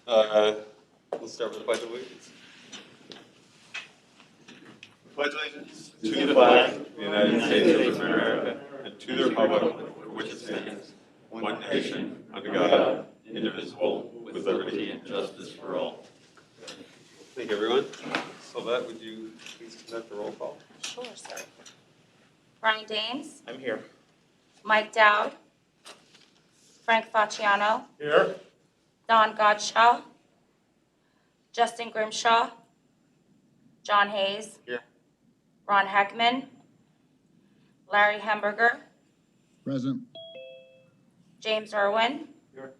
Let's start with the Pledge of Allegiance. Pledge allegiance to the flag of the United States of America and to the republic for which it stands, one nation, under God, indivisible, with liberty and justice for all. Thank you, everyone. Sylvette, would you please conduct the roll call? Sure, sir. Brian Dames, I'm here. Mike Dowd, Frank Facciano, Here. Don Godshaw, Justin Grimshaw, John Hayes, Here. Ron Heckman, Larry Hemberger, Present. James Irwin, Here.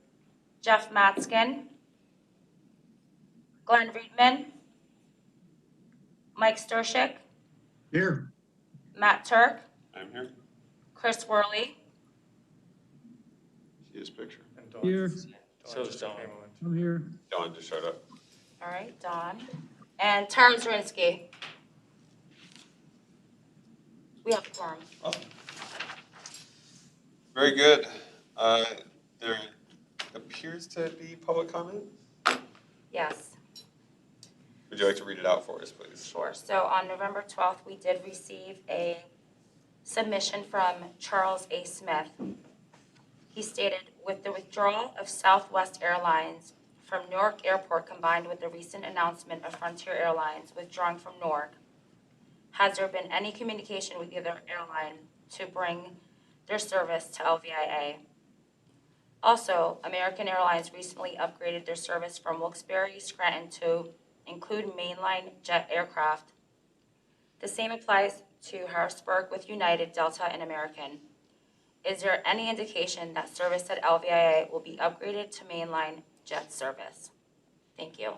Jeff Matskin, Glenn Riedman, Mike Stershik, Here. Matt Turk, I'm here. Chris Worley, See his picture. Here. So is Don. I'm here. Dawn just showed up. all right, Don, and Tara Zirinsky. We have a quorum. Very good. There appears to be public comment. Yes. Would you like to read it out for us, please? Sure. So on November 12th, we did receive a submission from Charles A. Smith. He stated, with the withdrawal of Southwest Airlines from Newark Airport combined with the recent announcement of Frontier Airlines withdrawing from Newark, has there been any communication with either airline to bring their service to LVIA? Also, American Airlines recently upgraded their service from Wilkes-Barre, Scranton to include mainline jet aircraft. The same applies to Harrisburg with United, Delta, and American. Is there any indication that service at LVIA will be upgraded to mainline jet service? Thank you.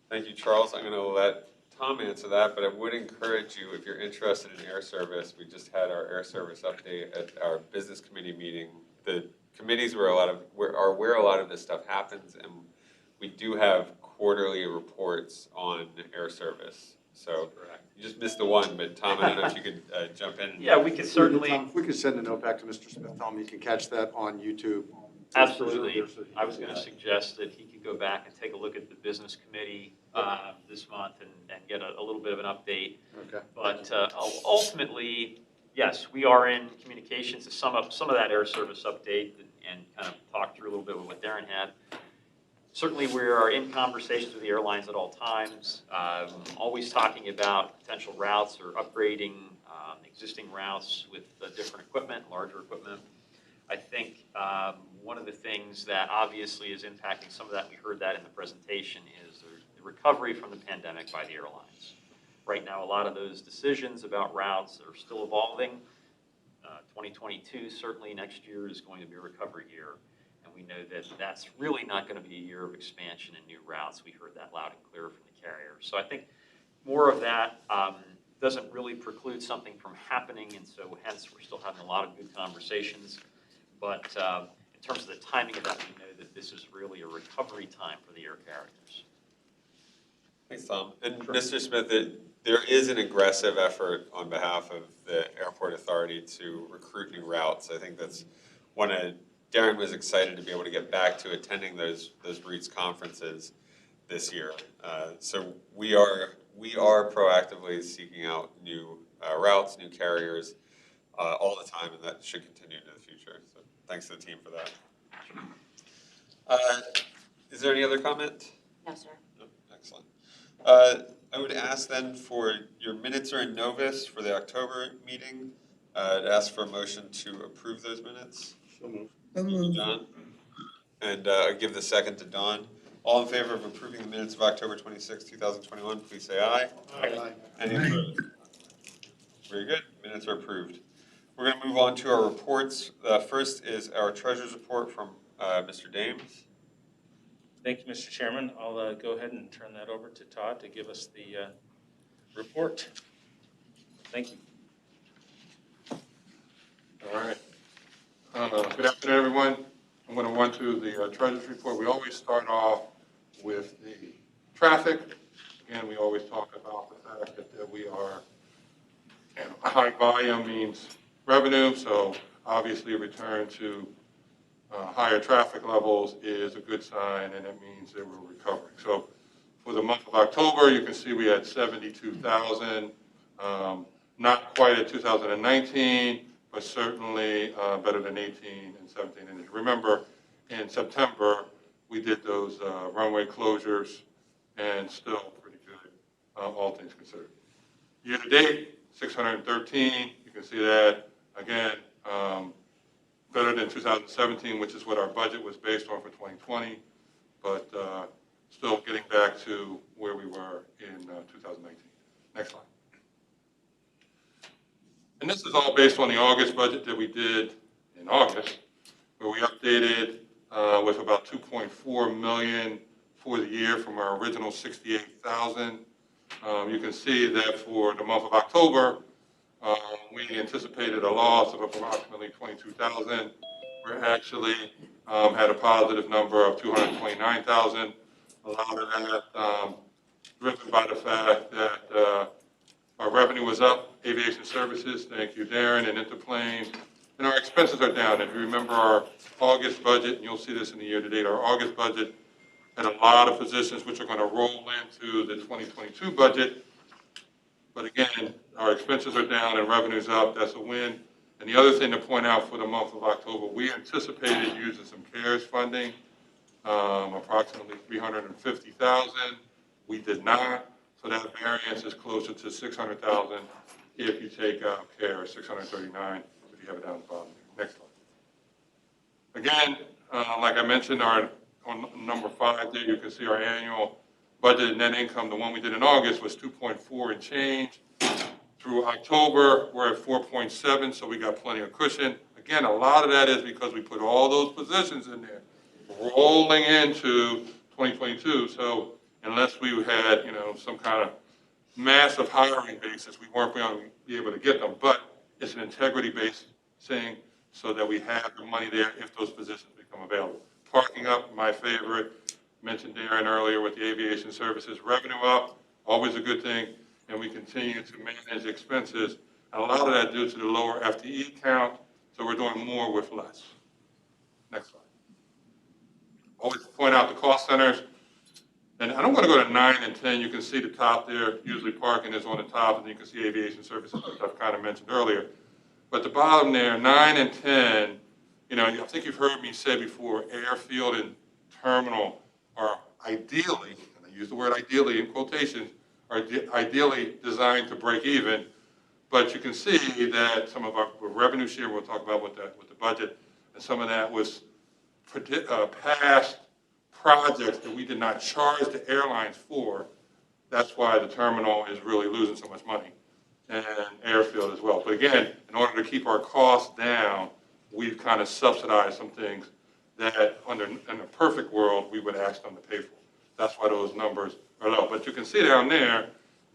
Thank you, Charles. I'm going to let Tom answer that, but I would encourage you, if you're interested in air service, we just had our air service update at our business committee meeting. The committees are where a lot of this stuff happens, and we do have quarterly reports on air service. So you just missed the one, but Tom, I don't know if you could jump in. Yeah, we could certainly. Tom, if we could send a note back to Mr. Smith, tell him he can catch that on YouTube. Absolutely. I was going to suggest that he could go back and take a look at the business committee this month and get a little bit of an update. Okay. But ultimately, yes, we are in communications to sum up some of that air service update and kind of talk through a little bit of what Darren had. Certainly, we are in conversations with the airlines at all times, always talking about potential routes or upgrading existing routes with different equipment, larger equipment. I think one of the things that obviously is impacting some of that, we heard that in the presentation, is the recovery from the pandemic by the airlines. Right now, a lot of those decisions about routes are still evolving. 2022, certainly next year, is going to be a recovery year. And we know that that's really not going to be a year of expansion and new routes. We heard that loud and clear from the carriers. So I think more of that doesn't really preclude something from happening. And so hence, we're still having a lot of good conversations. But in terms of the timing of that, we know that this is really a recovery time for the air carriers. Thanks, Tom. And Mr. Smith, there is an aggressive effort on behalf of the airport authority to recruit new routes. I think that's one of Darren was excited to be able to get back to attending those REITs conferences this year. So we are proactively seeking out new routes, new carriers all the time, and that should continue into the future. So thanks to the team for that. Is there any other comment? No, sir. No? Excellent. I would ask then for your minutes are in Novus for the October meeting. I'd ask for a motion to approve those minutes. So moved. John. And I give the second to Don. All in favor of approving the minutes of October 26, 2021, please say aye. Aye. Any opposed? Very good. Minutes are approved. We're going to move on to our reports. First is our treasurer's report from Mr. Dames. Thank you, Mr. Chairman. I'll go ahead and turn that over to Todd to give us the report. Thank you. All right. Good afternoon, everyone. I'm going to run through the treasurer's report. We always start off with the traffic. Again, we always talk about the fact that we are, high volume means revenue, so obviously a return to higher traffic levels is a good sign, and it means that we're recovering. So for the month of October, you can see we had 72,000, not quite at 2019, but certainly better than 18 and 17. And remember, in September, we did those runway closures, and still pretty good, all things considered. Year to date, 613, you can see that, again, better than 2017, which is what our budget was based on for 2020, but still getting back to where we were in 2019. Next slide. And this is all based on the August budget that we did in August, where we updated with about 2.4 million for the year from our original 68,000. You can see that for the month of October, we anticipated a loss of approximately 22,000. We actually had a positive number of 229,000. A lot of that driven by the fact that our revenue was up, aviation services, thank you, Darren, and Interplane, and our expenses are down. If you remember our August budget, and you'll see this in the year-to-date, our August budget had a lot of positions which are going to roll into the 2022 budget. But again, our expenses are down and revenue's up. That's a win. And the other thing to point out for the month of October, we anticipated using some CARES funding, approximately 350,000. We did not. So that variance is closer to 600,000 if you take out CARES, 639 if you have it down the bottom. Next slide. Again, like I mentioned, on number 5 there, you can see our annual budgeted net income. The one we did in August was 2.4 and change. Through October, we're at 4.7, so we got plenty of cushion. Again, a lot of that is because we put all those positions in there, rolling into 2022. So unless we had, some kind of massive hiring basis, we weren't going to be able to get them. But it's an integrity-based thing so that we have the money there if those positions become available. Parking up, my favorite. Mentioned Darren earlier with the aviation services. Revenue up, always a good thing. And we continue to manage expenses. And a lot of that due to the lower FTE count. So we're doing more with less. Next slide. Always point out the cost centers. And I don't want to go to 9 and 10. You can see the top there. Usually parking is on the top, and you can see aviation services, which I've kind of mentioned earlier. But the bottom there, 9 and 10, I think you've heard me say before, airfield and terminal are ideally, and I use the word ideally in quotations, are ideally designed to break even. But you can see that some of our revenue share, we'll talk about with the budget, and some of that was past projects that we did not charge the airlines for. That's why the terminal is really losing so much money, and airfield as well. But again, in order to keep our costs down, we've kind of subsidized some things that in a perfect world, we would ask them to pay for. That's why those numbers are low. But you can see down there,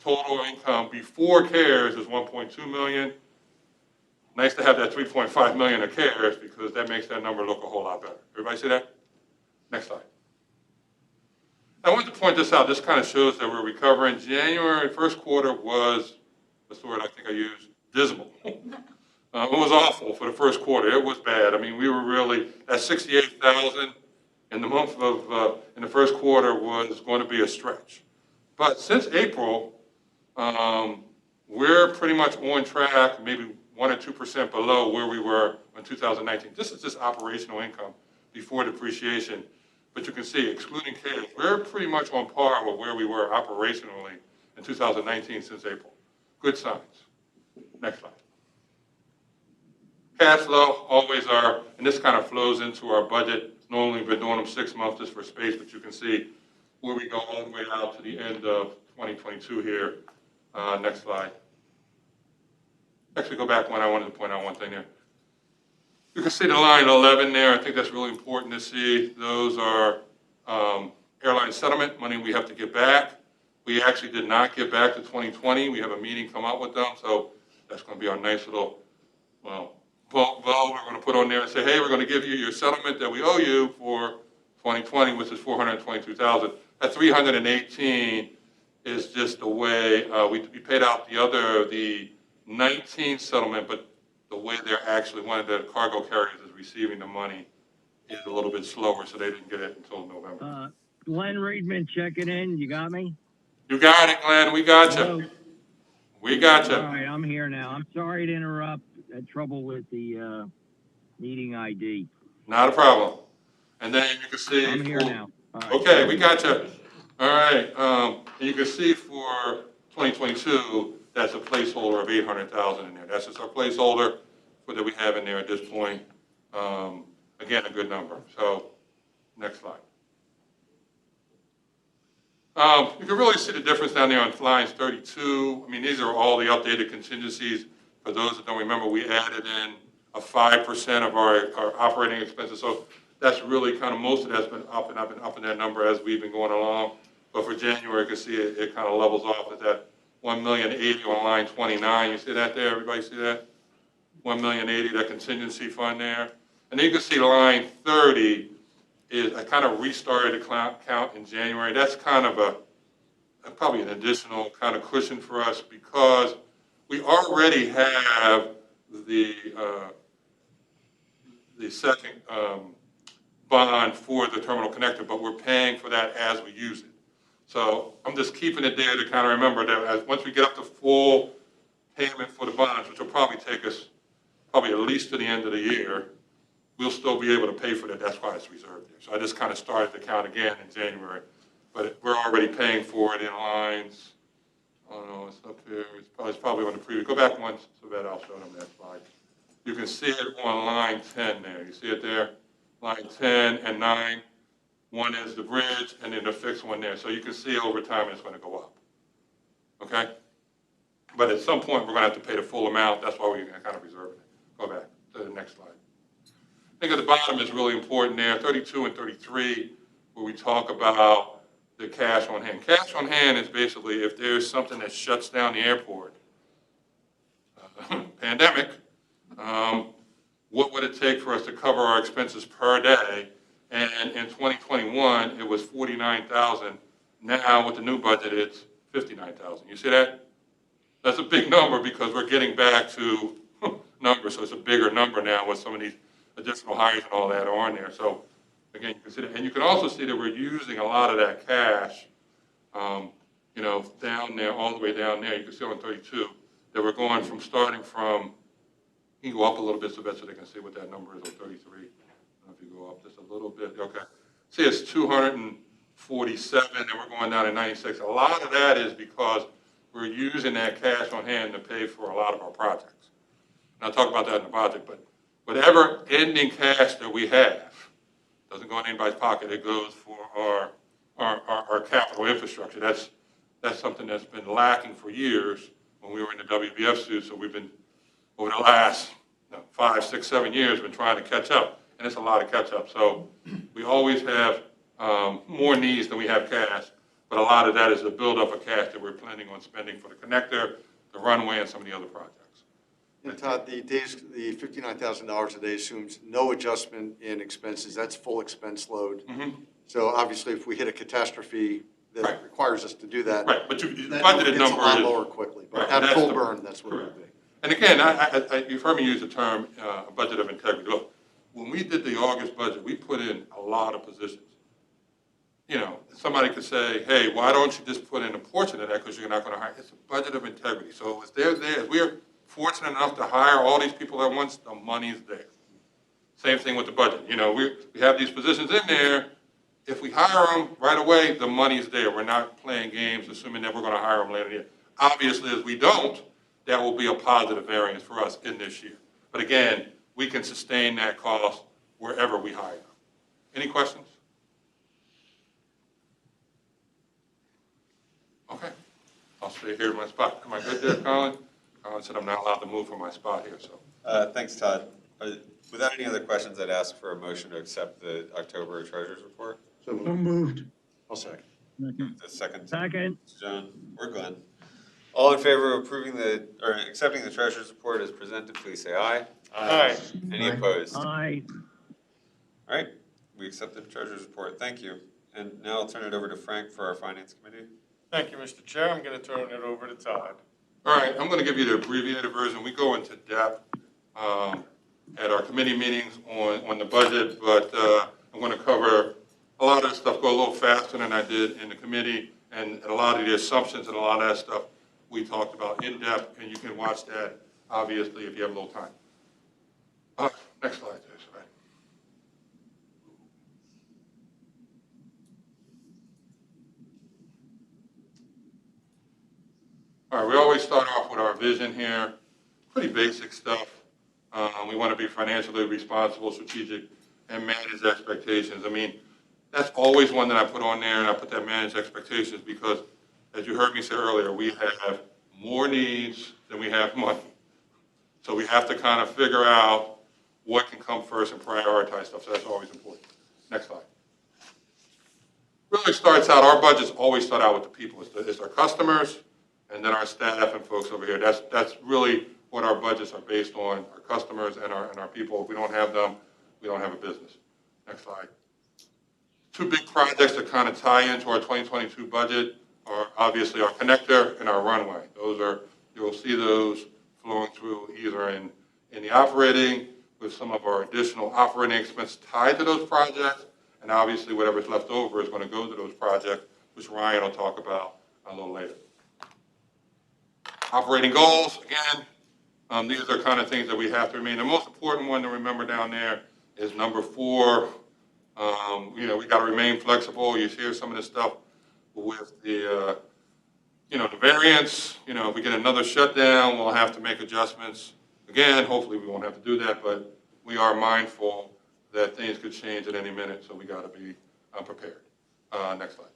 total income before CARES is 1.2 million. Nice to have that 3.5 million of CARES because that makes that number look a whole lot better. Everybody see that? Next slide. I wanted to point this out. This kind of shows that we're recovering. January, first quarter was, that's the word I think I used, dismal. It was awful for the first quarter. It was bad. I mean, we were really at 68,000 in the month of, in the first quarter was going to be a stretch. But since April, we're pretty much on track, maybe 1 or 2% below where we were in 2019. This is just operational income before depreciation. But you can see, excluding CARES, we're pretty much on par with where we were operationally in 2019 since April. Good signs. Next slide. Cash flow, always are, and this kind of flows into our budget. Normally, we've been doing them 6 months just for space, but you can see where we go all the way out to the end of 2022 here. Next slide. Actually, go back one. I wanted to point out one thing there. You can see the line 11 there. I think that's really important to see. Those are airline settlement money we have to get back. We actually did not get back to 2020. We have a meeting come up with them, so that's going to be our nice little, vote we're going to put on there and say, hey, we're going to give you your settlement that we owe you for 2020, which is 422,000. That 318 is just the way we paid out the 19 settlement, but the way they're actually, one of the cargo carriers is receiving the money is a little bit slower, so they didn't get it until November. Glenn Reedman checking in. You got me? You got it, Glenn, we got Hello? you. We got All you. right, I'm here now. I'm sorry to interrupt. Had trouble with the meeting ID. Not a problem. And then you can see. I'm here now. All right. Okay, we got you. All right, and you can see for 2022, that's a placeholder of 800,000 in there. That's just our placeholder for that we have in there at this point. Again, a good number. So, next slide. You can really see the difference down there on lines 32. I mean, these are all the updated contingencies. For those that don't remember, we added in a 5% of our operating expenses. So that's really kind of, most of that's been up, and I've been up in that number as we've been going along. But for January, you can see it kind of levels off at that 1,080,000 on line 29. You see that there? Everybody see that? 1,080,000, that contingency fund there. And then you can see line 30 is, I kind of restarted the count in January. That's kind of probably an additional kind of cushion for us because we already have the second bond for the terminal connector, but we're paying for that as we use it. So I'm just keeping it there to kind of remember that once we get up to full payment for the bonds, which will probably take us probably at least to the end of the year, we'll still be able to pay for that. That's why it's reserved there. So I just kind of started the count again in January, but we're already paying for it in lines. Oh no, it's up here. It's probably on the previous. Go back once so that I'll show them that slide. You can see it on line 10 there. You see it there? Line 10 and 9. One is the bridge and then the fixed one there. So you can see over time it's going to go up. Okay? But at some point we're going to have to pay the full amount. That's why we're kind of reserving it. Go back to the next slide. I think at the bottom is really important there, 32 and 33, where we talk about the cash on hand. Cash on hand is basically if there's something that shuts down the airport, pandemic, what would it take for us to cover our expenses per day? And in 2021, it was 49,000. Now with the new budget, it's 59,000. You see that? That's a big number because we're getting back to numbers, so it's a bigger number now with some of these additional hires and all that on there. So again, you can see that. And you can also see that we're using a lot of that cash, down there, all the way down there. You can see on 32 that we're going from starting from, you can go up a little bit so they can see what that number is on 33. I don't know if you go up just a little bit. Okay. See, it's 247 and we're going down to 96. A lot of that is because we're using that cash on hand to pay for a lot of our projects. And I'll talk about that in the project, but whatever ending cash that we have doesn't go in anybody's pocket. It goes for our capital infrastructure. That's something that's been lacking for years when we were in the WBF suit. So we've been, over the last 5, 6, 7 years, been trying to catch up. And it's a lot of catch up. So we always have more needs than we have cash. But a lot of that is the buildup of cash that we're planning on spending for the connector, the runway, and some of the other projects. And Todd, the $59,000 a day assumes no adjustment in expenses. That's full expense load. Mm-hmm. So obviously, if we hit a catastrophe that Right. requires us to do that, Right, but the that budgeted gets number a lot is lower quickly. But right, at that's full the- burn, that's what it would be. And again, you've heard me use the term budget of integrity. Look, when we did the August budget, we put in a lot of positions. Somebody could say, hey, why don't you just put in a portion of that because you're not going to hire? It's a budget of integrity. So if we're fortunate enough to hire all these people at once, the money's there. Same thing with the budget. We have these positions in there. If we hire them right away, the money's there. We're not playing games assuming that we're going to hire them later in the year. Obviously, if we don't, that will be a positive variance for us in this year. But again, we can sustain that cost wherever we hire them. Any questions? Okay. I'll stay here in my spot. Am I good there, Colin? Colin said I'm not allowed to move from my spot here, so. Thanks, Todd. Without any other questions, I'd ask for a motion to accept the October Treasurer's Report. So So moved. I'll second. Second. The second, Second. John or Glenn. All in favor of accepting the Treasurer's Report as presented, please say aye. Aye. Any Aye. opposed? Aye. All right, we accept the Treasurer's Report. Thank you. And now I'll turn it over to Frank for our Finance Committee. Thank you, Mr. Chair. I'm going to turn it over to Todd. All right, I'm going to give you the abbreviated version. We go into depth at our committee meetings on the budget, but I'm going to cover a lot of this stuff, go a little faster than I did in the committee, and a lot of the assumptions and a lot of that stuff we talked about in depth, and you can watch that, obviously, if you have a little time. Next slide, please. Right. All right, we always start off with our vision here. Pretty basic stuff. We want to be financially responsible, strategic, and manage expectations. I mean, that's always one that I put on there, and I put that manage expectations because, as you heard me say earlier, we have more needs than we have money. So we have to kind of figure out what can come first and prioritize stuff, so that's always important. Next slide. Really starts out, our budgets always start out with the people. It's our customers, and then our staff and folks over here. That's really what our budgets are based on, our customers and our people. If we don't have them, we don't have a business. Next slide. Two big projects that kind of tie into our 2022 budget are obviously our connector and our runway. You'll see those flowing through either in the operating with some of our additional operating expense tied to those projects, and obviously whatever's left over is going to go to those projects, which Ryan will talk about a little later. Operating goals, again, these are kind of things that we have to remain. The most important one to remember down there is number 4. We got to remain flexible. You hear some of this stuff with the variance. If we get another shutdown, we'll have to make adjustments. Again, hopefully we won't have to do that, but we are mindful that things could change at any minute, so we got to be prepared. Next slide.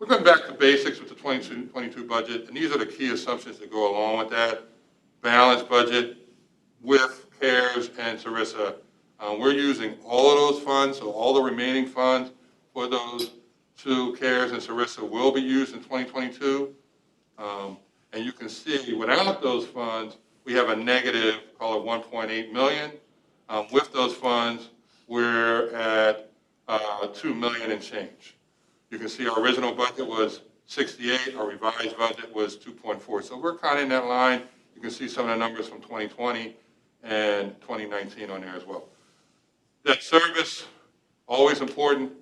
We're going back to basics with the 2022 budget, and these are the key assumptions that go along with that. Balanced budget with CARES and Sarissa. We're using all of those funds, so all the remaining funds for those 2 CARES and Sarissa will be used in 2022. And you can see without those funds, we have a negative, call it 1.8 million. With those funds, we're at 2 million and change. You can see our original budget was 68, our revised budget was 2.4. So we're kind of in that line. You can see some of the numbers from 2020 and 2019 on there as well. Debt service, always important.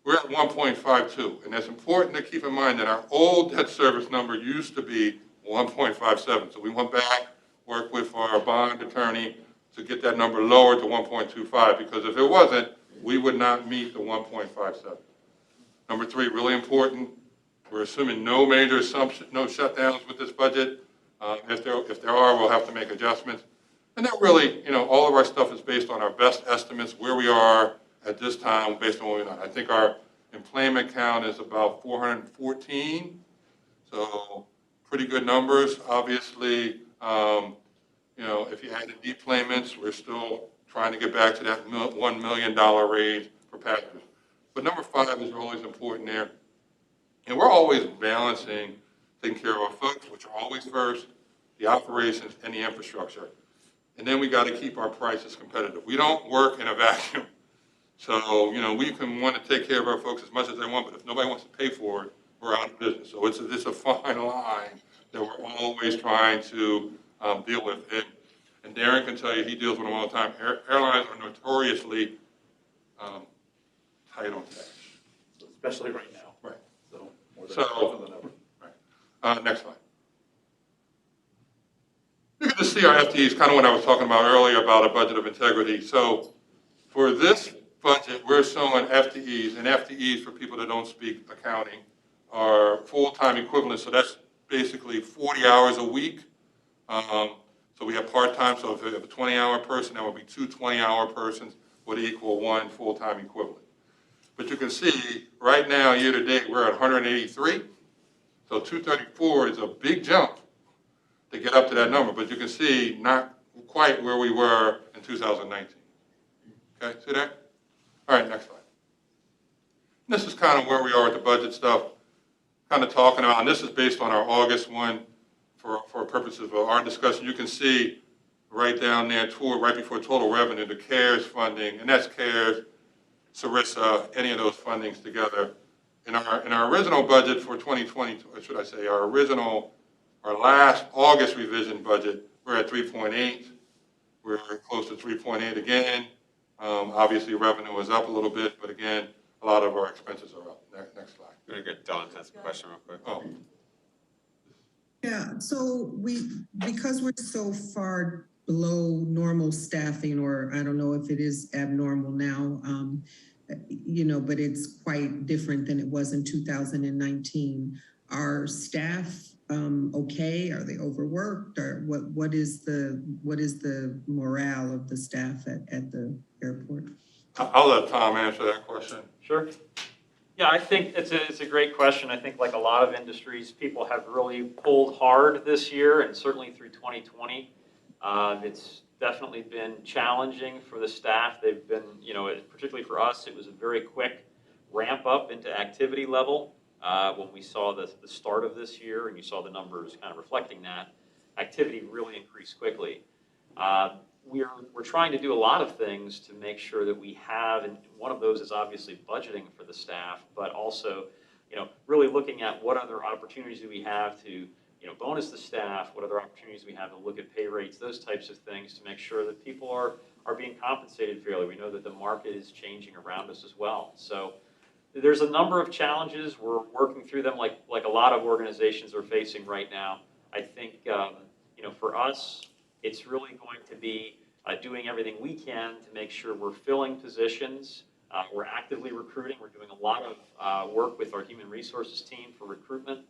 We're at 1.52, and it's important to keep in mind that our old debt service number used to be 1.57. So we went back, worked with our bond attorney to get that number lowered to 1.25, because if it wasn't, we would not meet the 1.57. Number 3, really important, we're assuming no major no shutdowns with this budget. If there are, we'll have to make adjustments. And that really, all of our stuff is based on our best estimates, where we are at this time, based on what we're not. I think our employment count is about 414, so pretty good numbers. Obviously, if you add the deplayments, we're still trying to get back to that $1 million range for packages. But number 5 is always important there. And we're always balancing taking care of our folks, which are always first, the operations, and the infrastructure. And then we got to keep our prices competitive. We don't work in a vacuum. So, we can want to take care of our folks as much as they want, but if nobody wants to pay for it, we're out of business. So it's a fine line that we're always trying to deal with. And Darren can tell you, he deals with them all the time. Airlines are notoriously tight on cash. Especially right now. Right. So, more than ever. Right. Next slide. You can just see our FTEs, kind of what I was talking about earlier about a budget of integrity. So for this budget, we're showing FTEs, and FTEs for people that don't speak accounting are full-time equivalents. So that's basically 40 hours a week. So we have part-time, so if we have a 20-hour person, that would be 2 20-hour persons would equal 1 full-time equivalent. But you can see right now, year-to-date, we're at 183. So 234 is a big jump to get up to that number, but you can see not quite where we were in 2019. Okay, see that? All right, next slide. And this is kind of where we are with the budget stuff, kind of talking about, and this is based on our August one for purposes of our discussion. You can see right down there, right before total revenue, the CARES funding, and that's CARES, Sarissa, any of those fundings together. In our original budget for 2020, or should I say our last August revision budget, we're at 3.8. we're close to 3.8 again. Obviously, revenue is up a little bit, but again, a lot of our expenses are up. Next slide. I'm gonna get Don has a question real quick. Oh, Yeah, so because we're so far below normal staffing, or I don't know if it is abnormal now, but it's quite different than it was in 2019. Are staff okay? Are they overworked? Or what is the morale of the staff at the airport? I'll let Tom answer that question. Sure. Yeah, I think it's a great question. I think like a lot of industries, people have really pulled hard this year and certainly through 2020. It's definitely been challenging for the staff. They've been, particularly for us, it was a very quick ramp up into activity level. When we saw the start of this year and you saw the numbers kind of reflecting that, activity really increased quickly. We're trying to do a lot of things to make sure that we have, and one of those is obviously budgeting for the staff, but also, really looking at what other opportunities do we have to, bonus the staff, what other opportunities we have to look at pay rates, those types of things to make sure that people are being compensated fairly. We know that the market is changing around us as well. So there's a number of challenges. We're working through them like a lot of organizations are facing right now. I think, for us, it's really going to be doing everything we can to make sure we're filling positions. We're actively recruiting. We're doing a lot of work with our human resources team for recruitment,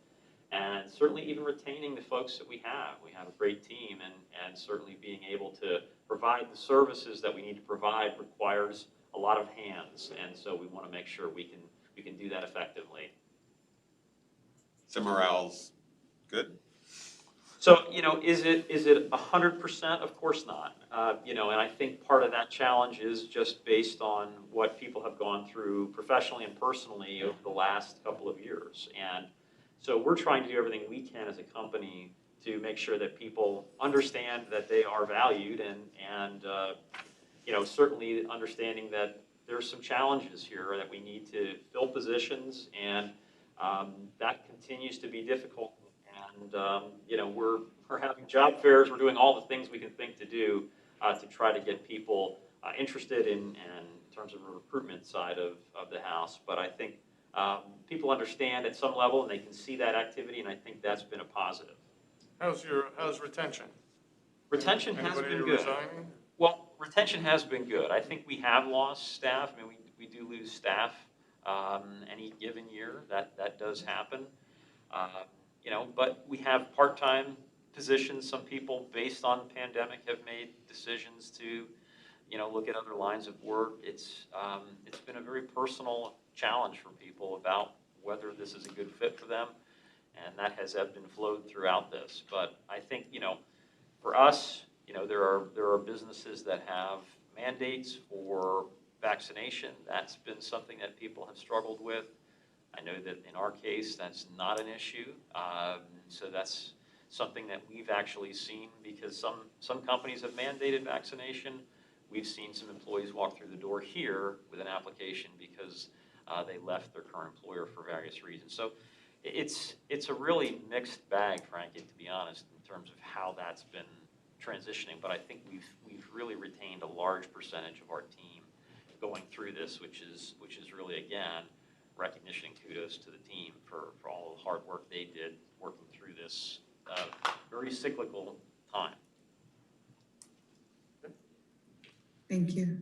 and certainly even retaining the folks that we have. We have a great team, and certainly being able to provide the services that we need to provide requires a lot of hands, and so we want to make sure we can do that effectively. So morale's good? So, is it 100%? Of course not. And I think part of that challenge is just based on what people have gone through professionally and personally over the last couple of years. And so we're trying to do everything we can as a company to make sure that people understand that they are valued and certainly understanding that there's some challenges here that we need to fill positions, and that continues to be difficult. And, we're having job fairs. We're doing all the things we can think to do to try to get people interested in terms of the recruitment side of the house. But I think people understand at some level and they can see that activity, and I think that's been a positive. How's retention? Retention has Anybody been good. resigning? Well, retention has been good. I think we have lost staff. I mean, we do lose staff any given year. That does happen. But we have part-time positions. Some people, based on the pandemic, have made decisions to, look at other lines of work. It's been a very personal challenge for people about whether this is a good fit for them, and that has ebbed and flowed throughout this. But I think, for us, there are businesses that have mandates for vaccination. That's been something that people have struggled with. I know that in our case, that's not an issue. So that's something that we've actually seen, because some companies have mandated vaccination. We've seen some employees walk through the door here with an application because they left their current employer for various reasons. So it's a really mixed bag, frankly, to be honest, in terms of how that's been transitioning. But I think we've really retained a large percentage of our team going through this, which is really, again, recognition, kudos to the team for all the hard work they did working through this very cyclical time. Thank you.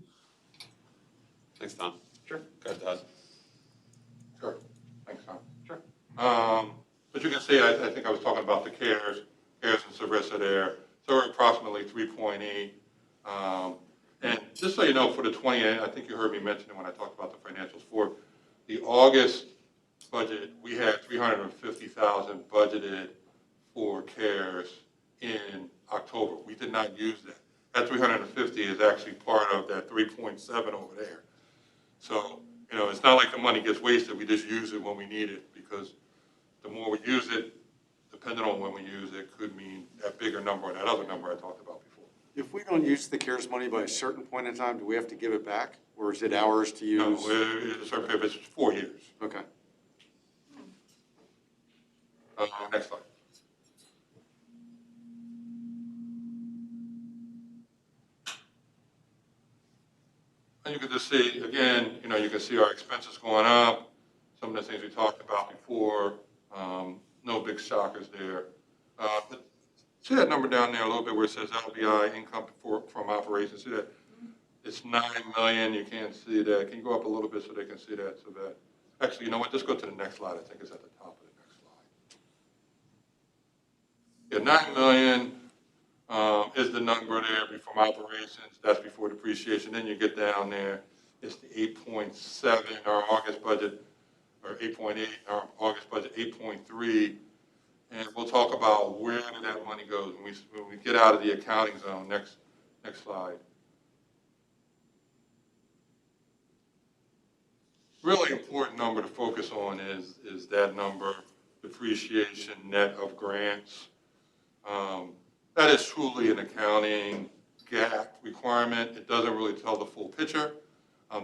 Thanks, Tom. Sure. Go ahead, Todd. Sure. Thanks, Tom. Sure. But you can see, I think I was talking about the CARES and Sarissa there. So we're approximately 3.8. And just so you know, for the 28, I think you heard me mention it when I talked about the financials for the August budget, we had $350,000 budgeted for CARES in October. We did not use that. That 350 is actually part of that 3.7 over there. So, it's not like the money gets wasted. We just use it when we need it, because the more we use it, depending on when we use it, could mean that bigger number or that other number I talked about before. If we don't use the CARES money by a certain point in time, do we have to give it back? Or is it ours to use? No, it's 4 years. Okay. Next slide. you can just see, again, you can see our expenses going up, some of the things we talked about before, no big shockers there. But see that number down there a little bit where it says LBI, income from operations, see that? It's 9 million, you can't see that. Can you go up a little bit so they can see that? So that, actually, you know what, just go to the next slide, I think it's at the top of the next slide. Yeah, 9 million is the number there from operations, that's before depreciation. Then you get down there, it's the 8.7, our August budget, or 8.8, our August budget 8.3. And we'll talk about where that money goes when we get out of the accounting zone. Next slide. Really important number to focus on is that number, depreciation net of grants. That is truly an accounting GAAP requirement. It doesn't really tell the full picture.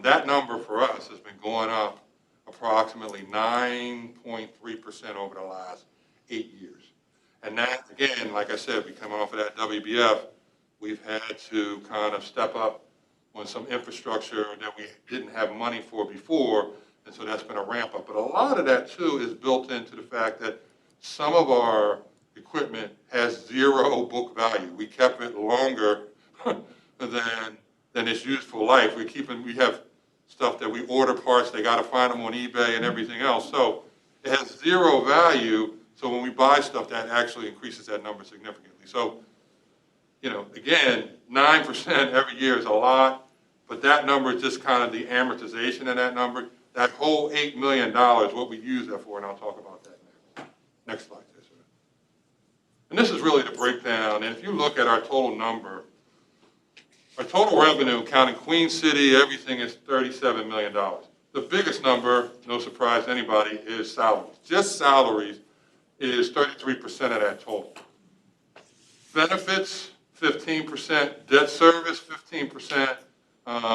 That number for us has been going up approximately 9.3% over the last 8 years. And that, again, like I said, we come off of that WBF, we've had to kind of step up on some infrastructure that we didn't have money for before, and so that's been a ramp up. But a lot of that, too, is built into the fact that some of our equipment has 0 book value. We kept it longer than its useful life. We have stuff that we order parts, they got to find them on eBay and everything else. So it has 0 value, so when we buy stuff, that actually increases that number significantly. So, again, 9% every year is a lot. But that number is just kind of the amortization of that number. That whole $8 million, what we use that for, and I'll talk about that next. Next slide, please. And this is really the breakdown. And if you look at our total number, our total revenue, counting Queen City, everything is $37 million. The biggest number, no surprise to anybody, is salaries. Just salaries is 33% of that total. Benefits, 15%. Debt service, 15%.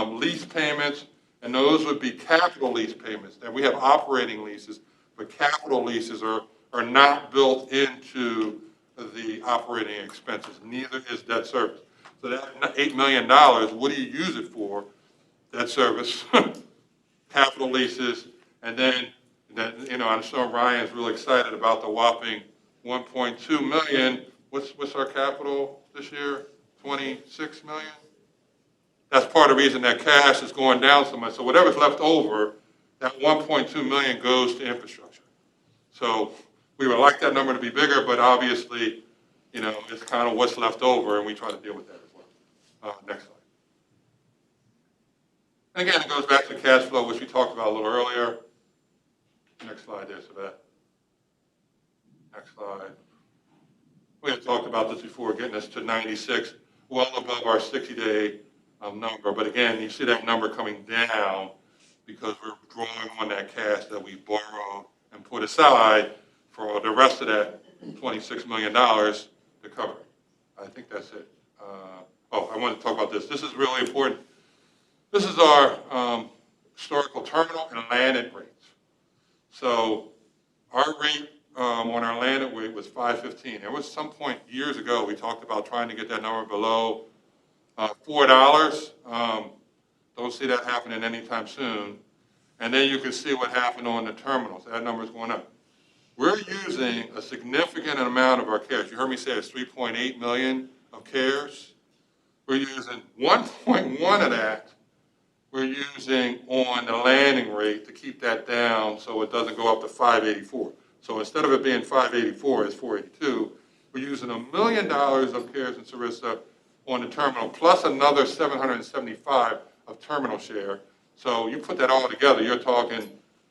Lease payments, and those would be capital lease payments. And we have operating leases, but capital leases are not built into the operating expenses. Neither is debt service. So that $8 million, what do you use it for? Debt service, capital leases, and then I'm sure Ryan's really excited about the whopping $1.2 million. What's our capital this year? 26 million? That's part of the reason that cash is going down so much. So whatever's left over, that 1.2 million goes to infrastructure. So we would like that number to be bigger, but obviously, it's kind of what's left over, and we try to deal with that as well. Next slide. And again, it goes back to cash flow, which we talked about a little earlier. Next slide there, Savette. Next slide. We had talked about this before, getting us to 96, well above our 60-day number. But again, you see that number coming down because we're drawing on that cash that we borrowed and put aside for the rest of that $26 million to cover it. I think that's it. I want to talk about this. This is really important. This is our historical terminal and landed rates. So our rate on our landed rate was $5.15. There was some point years ago we talked about trying to get that number below $4. Don't see that happening anytime soon. And then you can see what happened on the terminals. That number's going up. We're using a significant amount of our cares. You heard me say it's 3.8 million of cares. We're using 1.1 of that we're using on the landing rate to keep that down so it doesn't go up to 584. So instead of it being 584, it's 482. We're using $1 million of cares in Sarissa on the terminal, plus another 775 of terminal share. So you put that all together, you're talking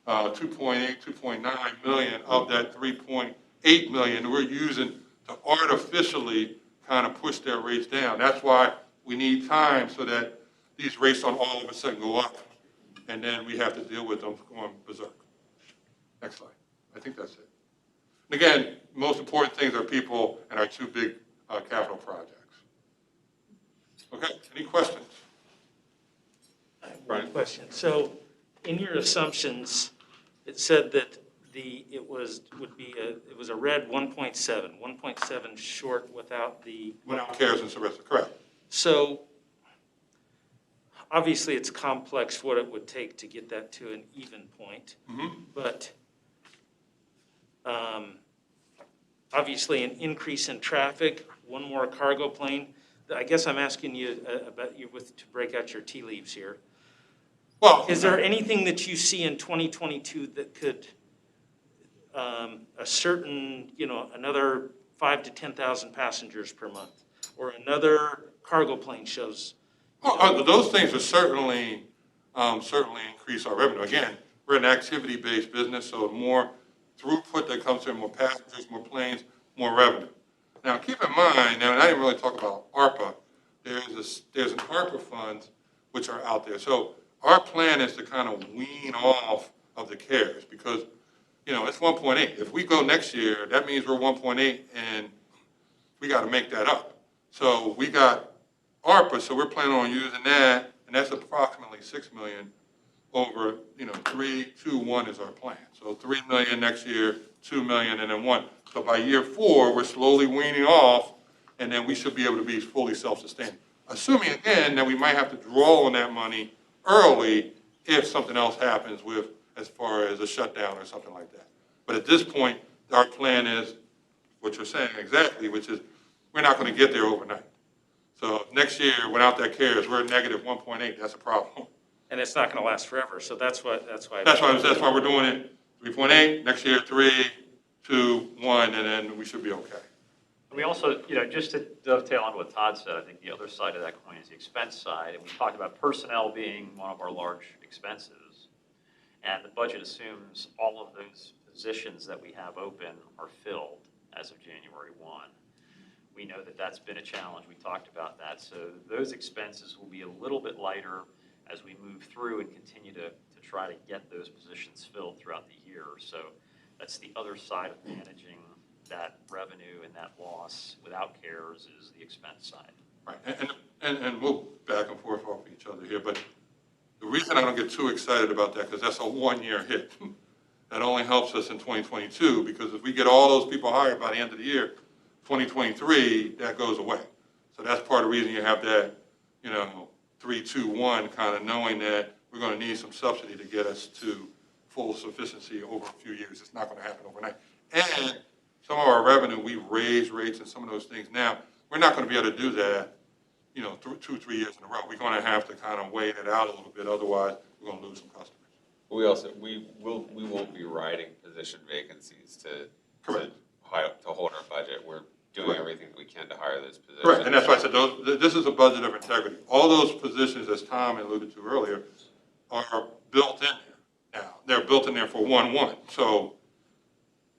2.8, 2.9 million of that 3.8 million we're using to artificially kind of push their rates down. That's why we need time so that these rates don't all of a sudden go up, and then we have to deal with them going berserk. Next slide. I think that's it. And again, most important things are people and our 2 big capital projects. Okay, any questions? I have one question. So in your assumptions, it said that it was a red 1.7 short without the... Without cares in Sarissa, correct. So obviously it's complex what it would take to get that to an even point. But obviously an increase in traffic, one more cargo plane. I guess I'm asking you about you to break out your tea leaves here. Well, Is there anything that you see in 2022 that could, a certain, another 5,000 to 10,000 passengers per month, or another cargo plane shows? those things would certainly increase our revenue. Again, we're an activity-based business, so more throughput that comes in, more passengers, more planes, more revenue. Now, keep in mind, and I didn't really talk about ARPA, there's an ARPA fund which are out there. So our plan is to kind of wean off of the CARES because, it's 1.8. If we go next year, that means we're 1.8 and we got to make that up. So we got ARPA, so we're planning on using that, and that's approximately $6 million over, 3, 2, 1 is our plan. So $3 million next year, $2 million, and then 1. So by year 4, we're slowly weaning off, and then we should be able to be fully self-sustaining. Assuming, again, that we might have to draw on that money early if something else happens with, as far as a shutdown or something like that. But at this point, our plan is what you're saying exactly, which is we're not going to get there overnight. So next year, without that CARES, we're at negative 1.8. That's a problem. And it's not going to last forever, so that's why. That's why we're doing it 3.8, next year 3, 2, 1, and then we should be okay. We also, just to dovetail on what Todd said, I think the other side of that coin is the expense side. And we talked about personnel being one of our large expenses. And the budget assumes all of those positions that we have open are filled as of January 1. We know that that's been a challenge. We talked about that. So those expenses will be a little bit lighter as we move through and continue to try to get those positions filled throughout the year. So that's the other side of managing that revenue and that loss without CARES is the expense side. Right, and we'll back and forth off each other here, but the reason I don't get too excited about that, because that's a one-year hit. That only helps us in 2022, because if we get all those people hired by the end of the year, 2023, that goes away. So that's part of the reason you have that, 3, 2, 1, kind of knowing that we're going to need some subsidy to get us to full sufficiency over a few years. It's not going to happen overnight. And some of our revenue, we raise rates and some of those things now. We're not going to be able to do that, 2, 3 years in a row. We're going to have to kind of wait it out a little bit. Otherwise, we're going to lose some customers. We won't be riding position vacancies to hold our budget. We're doing everything we can to hire those positions. Correct, and that's why I said this is a budget of integrity. All those positions, as Tom alluded to earlier, are built in there now. They're built in there for 1/1. So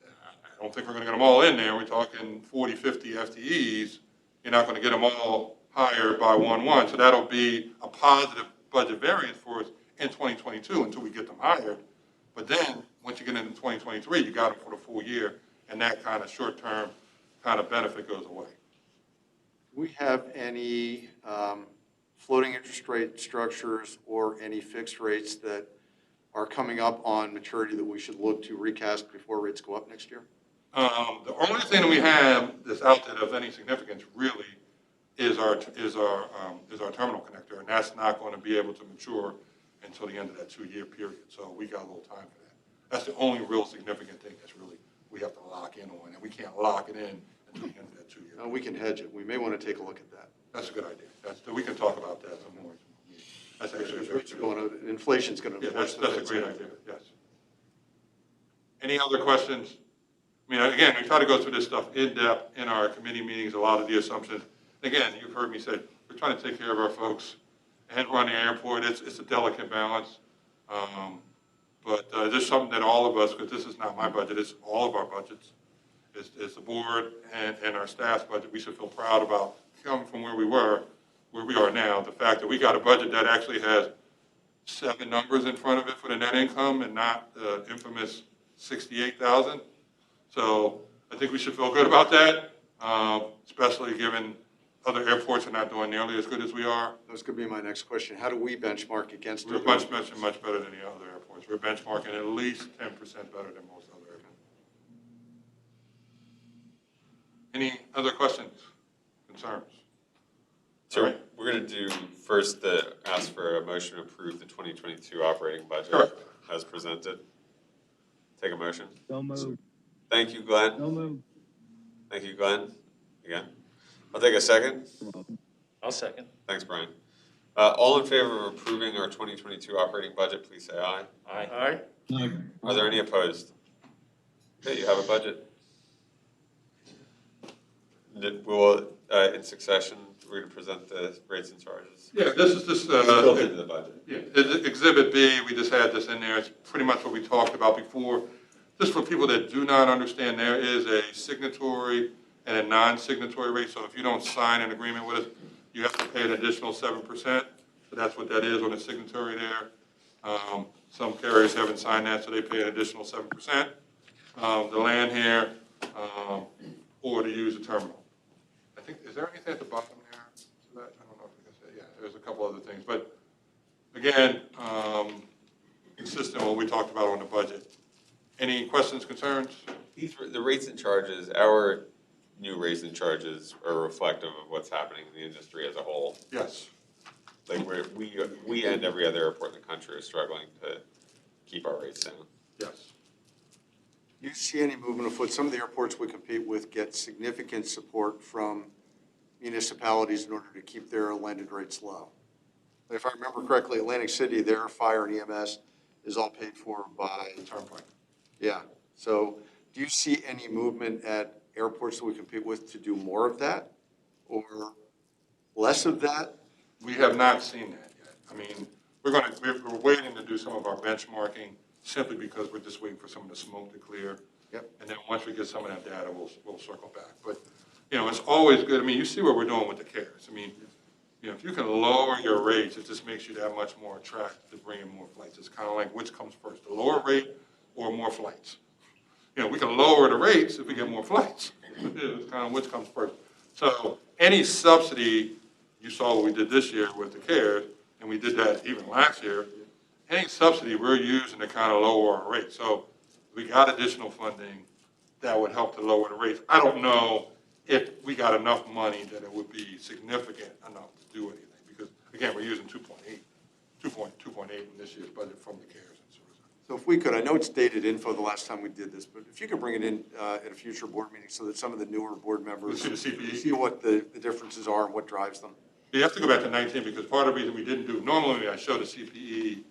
I don't think we're going to get them all in there. We're talking 40, 50 FTEs. You're not going to get them all hired by 1/1. So that'll be a positive budget variance for us in 2022 until we get them hired. But then, once you get into 2023, you got them for the full year, and that kind of short-term kind of benefit goes away. Do we have any floating interest rate structures or any fixed rates that are coming up on maturity that we should look to recast before rates go up next year? The only thing that we have that's out there of any significance really is our terminal connector, and that's not going to be able to mature until the end of that 2-year period. So we got a little time for that. That's the only real significant thing that's really we have to lock in on, and we can't lock it in until the end of that 2-year. We can hedge it. We may want to take a look at that. That's a good idea. We can talk about that some more. That's actually a Rates are going up, inflation's going to. Yeah, that's a great idea. Yes. Any other questions? I mean, again, we try to go through this stuff in depth in our committee meetings. A lot of the assumptions. Again, you've heard me say we're trying to take care of our folks and run the airport. It's a delicate balance. But this is something that all of us, because this is not my budget, it's all of our budgets, it's the board and our staff's budget. We should feel proud about coming from where we were, where we are now. The fact that we got a budget that actually has 7 numbers in front of it for the net income and not the infamous 68,000. So I think we should feel good about that, especially given other airports are not doing nearly as good as we are. That was going to be my next question. How do we benchmark against? We're much better than the other airports. We're benchmarking at least 10% better than most other airports. Any other questions, concerns? So we're gonna do first ask for a motion to approve the 2022 operating budget Correct. as presented. Take a motion. So moved. Thank you, Glenn. So moved. Thank you, Glenn. Again. I'll take a second. I'll second. Thanks, Brian. All in favor of approving our 2022 operating budget, please say aye. Aye. Aye. Are there any opposed? Okay, you have a budget. We will, in succession, we're gonna present the rates and charges. Yeah, this is just, It's built into the budget. yeah, Exhibit B, we just had this in there. It's pretty much what we talked about before. Just for people that do not understand, there is a signatory and a non-signatory rate. So if you don't sign an agreement with us, you have to pay an additional 7%. So that's what that is on the signatory there. Some carriers haven't signed that, so they pay an additional 7%. The land here, or to use the terminal. I think, is there anything at the bottom there? I don't know if we can say, yeah, there's a couple other things. But again, consistent with what we talked about on the budget. Any questions, concerns? The rates and charges, our new rates and charges are reflective of what's happening in the industry as a whole. Yes. Like we and every other airport in the country is struggling to keep our rates down. Yes. Do you see any movement afoot? Some of the airports we compete with get significant support from municipalities in order to keep their landed rates low. If I remember correctly, Atlantic City, their fire and EMS is all paid for by, Turnpike. yeah. So do you see any movement at airports that we compete with to do more of that or less of that? We have not seen that yet. I mean, we're waiting to do some of our benchmarking simply because we're just waiting for some of the smoke to clear. Yep. And then once we get some of that data, we'll circle back. But, it's always good. I mean, you see what we're doing with the carriers. I mean, if you can lower your rates, it just makes you that much more attractive to bring in more flights. It's kind of like which comes first, the lower rate or more flights? We can lower the rates if we get more flights. It's kind of which comes first. So any subsidy, you saw what we did this year with the CARES, and we did that even last year. Any subsidy we're using to kind of lower our rates. So we got additional funding that would help to lower the rates. I don't know if we got enough money that it would be significant enough to do anything. Because again, we're using 2.8 in this year's budget from the CARES. So if we could, I know it's dated info the last time we did this, but if you could bring it in at a future board meeting so that some of the newer board members See the CPE? see what the differences are and what drives them. You have to go back to 19 because part of the reason we didn't do, normally I show the CPE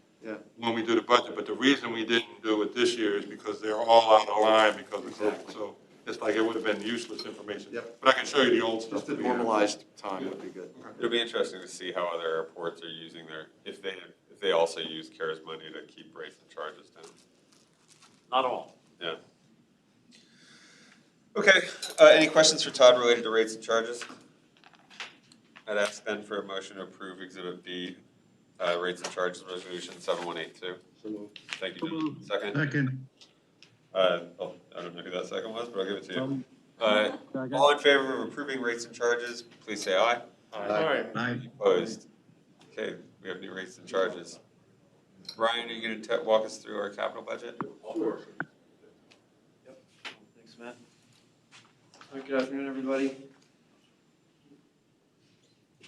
when we do the budget, but the reason we didn't do it this year is because they're all out of line because of COVID. So it's like it would have been useless information. Yep. But I can show you the old stuff. Just a normalized time would be good. It'll be interesting to see how other airports are using if they also use CARES money to keep rates and charges down. Not all. Yeah. Okay, any questions for Todd related to rates and charges? I'd ask then for a motion to approve Exhibit B, rates and charges resolution 7182. So moved. Thank you, Jim. Second? Second. I don't know who that second was, but I'll give it to you. Second. All in favor of approving rates and charges, please say aye. Aye. Aye. Opposed? Okay, we have new rates and charges. Ryan, are you gonna walk us through our capital budget? Sure. Yep. Thanks, Matt. All right, good afternoon, everybody.